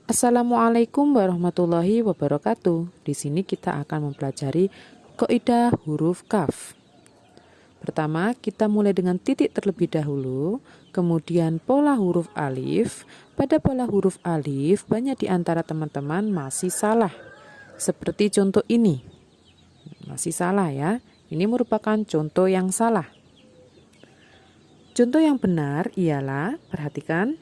Assalamualaikum warahmatullahi wabarakatuh. Di sini kita akan mempelajari kaidah huruf kaf. Pertama, kita mulai dengan titik terlebih dahulu, kemudian pola huruf alif. Pada pola huruf alif, banyak di antara teman-teman masih salah. Seperti contoh ini. Masih salah ya. Ini merupakan contoh yang salah. Contoh yang benar ialah, perhatikan,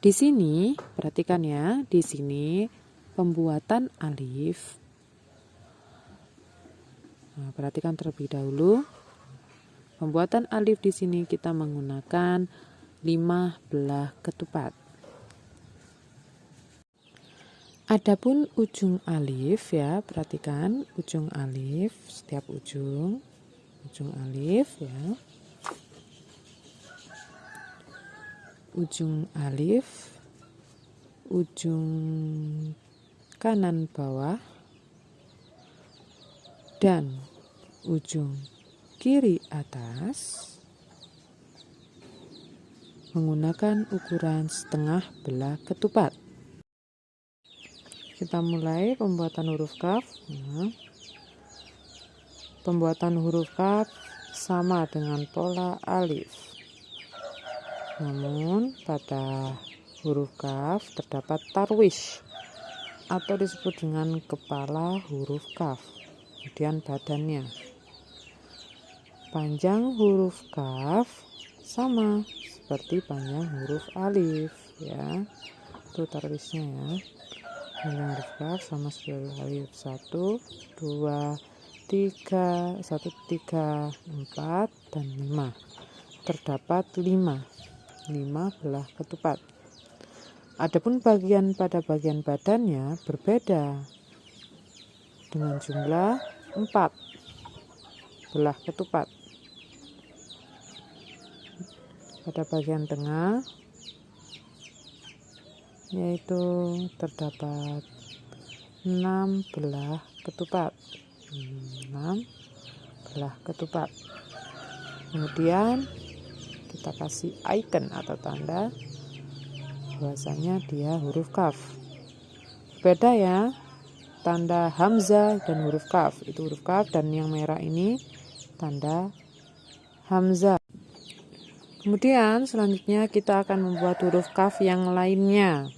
di sini, perhatikan ya, di sini pembuatan alif. Nah, perhatikan terlebih dahulu. Pembuatan alif di sini kita menggunakan 5 belah ketupat. Adapun ujung alif ya, perhatikan ujung alif, setiap ujung alif ya. Ujung alif, ujung kanan bawah, dan ujung kiri atas menggunakan ukuran setengah belah ketupat. Kita mulai pembuatan huruf kaf. Nah, pembuatan huruf kaf sama dengan pola alif. Namun pada huruf kaf terdapat tarwish atau disebut dengan kepala huruf kaf. Kemudian badannya. Panjang huruf kaf sama seperti panjang huruf alif ya. Itu tarwishnya ya. Panjang huruf kaf sama seperti alif. 1, 2, 3, 1, 3, 4, dan 5. Terdapat 5 belah ketupat. Adapun pada bagian badannya berbeda dengan jumlah 4 belah ketupat. Pada bagian tengah yaitu terdapat 6 belah ketupat. 6 belah ketupat. Kemudian kita kasih icon atau tanda bahwasanya dia huruf kaf. Beda ya, tanda hamzah dan huruf kaf. Itu huruf kaf, dan yang merah ini tanda hamzah. Kemudian selanjutnya kita akan membuat huruf kaf yang lainnya.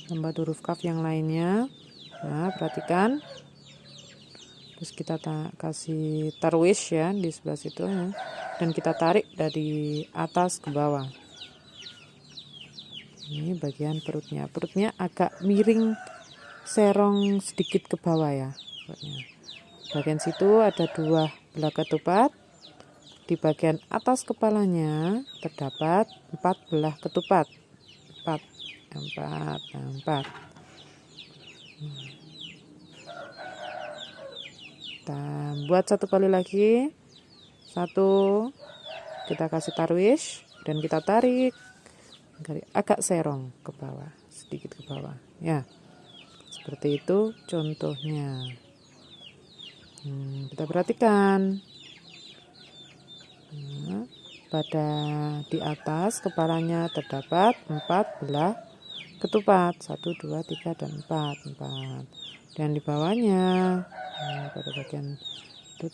Membuat huruf kaf yang lainnya. Nah, perhatikan. Terus kita kasih tarwish ya di sebelah situ ya. Dan kita tarik dari atas ke bawah. Ini bagian perutnya. Perutnya agak miring, serong sedikit ke bawah ya. Bagian situ ada 2 belah ketupat. Di bagian atas kepalanya terdapat 4 belah ketupat. 4. Kita buat satu kali lagi. 1, kita kasih tarwish dan kita tarik agak serong ke bawah, sedikit ke bawah ya. Seperti itu contohnya. Kita perhatikan. Nah, pada di atas kepalanya terdapat 4 belah ketupat. 1, 2, 3, dan 4. Dan di bawahnya pada bagian itu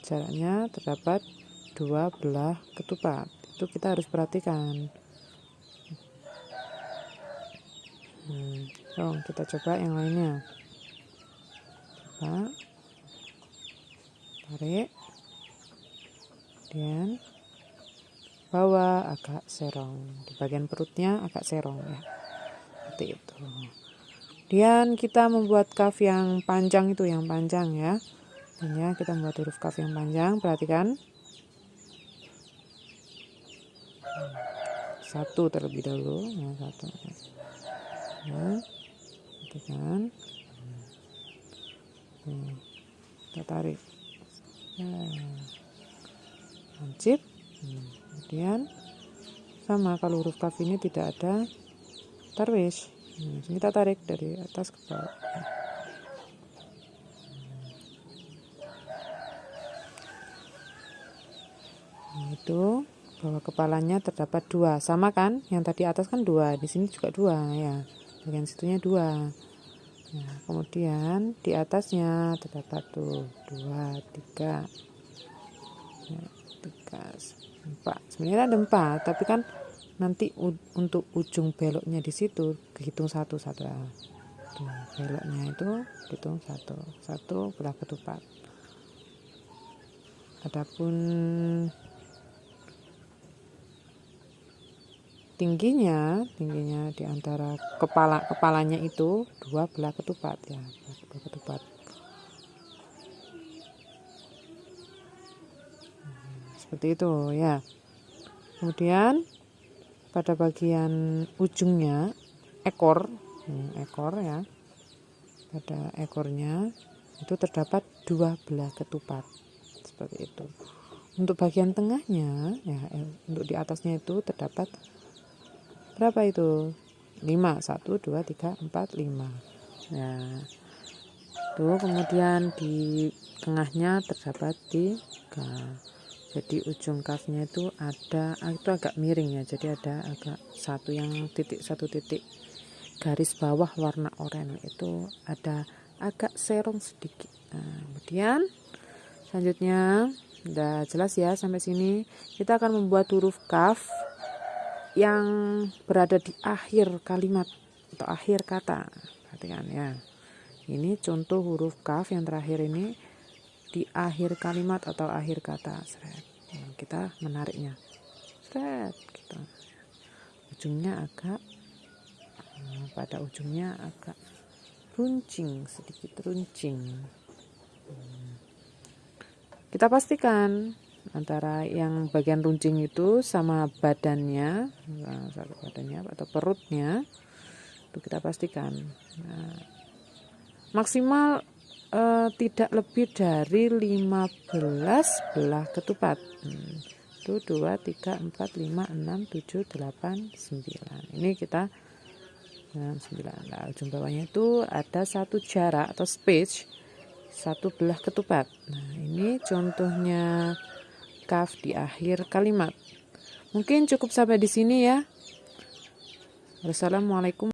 jaraknya terdapat 2 belah ketupat. Itu kita harus perhatikan. Kita coba yang lainnya. Coba tarik, dan bawah agak serong, di bagian perutnya agak serong ya, seperti itu. Kemudian kita membuat kaf yang panjang itu, yang panjang ya. Hanya kita membuat huruf kaf yang panjang, perhatikan. 1 terlebih dahulu, nah, 1. Nah, perhatikan. Kita tarik. Lancip. Kemudian sama, kalau huruf kaf ini tidak ada tarwish. Kita tarik dari atas ke bawah. Itu bawah kepalanya terdapat 2, sama kan? Yang tadi atas kan 2, di sini juga 2 ya, bagian situnya 2. Nah, kemudian di atasnya terdapat tuh 2, 3, ya, 3, 4. Sebenarnya ada 4, tapi kan nanti untuk ujung beloknya di situ dihitung 1 ya. Tuh, beloknya itu dihitung 1 belah ketupat. Adapun tingginya di antara kepalanya itu 2 belah ketupat ya, belah ketupat. Seperti itu ya. Kemudian pada bagian ujungnya ekor ya, pada ekornya itu terdapat 2 belah ketupat, seperti itu. Untuk bagian tengahnya ya, untuk di atasnya itu terdapat berapa itu? 5, 1, 2, 3, 4, 5 ya. Tuh, kemudian di tengahnya terdapat 3. Jadi ujung kafnya itu agak miring ya, jadi ada agak satu titik garis bawah warna oranye itu ada agak serong sedikit. Nah, kemudian selanjutnya udah jelas ya sampai sini. Kita akan membuat huruf kaf yang berada di akhir kalimat atau akhir kata. Perhatikan ya. Ini contoh huruf kaf yang terakhir ini di akhir kalimat atau akhir kata. Kita menariknya. Gitu. Ujungnya pada ujungnya agak sedikit runcing. Kita pastikan antara yang bagian runcing itu sama badannya atau perutnya itu kita pastikan. Nah, maksimal tidak lebih dari 15 belah ketupat. Itu 2, 3, 4, 5, 6, 7, 8, 9. Ini kita 9. Nah, ujung bawahnya itu ada 1 jarak atau space 1 belah ketupat. Nah, ini contohnya kaf di akhir kalimat. Mungkin cukup sampai di sini ya. Wassalamualaikum.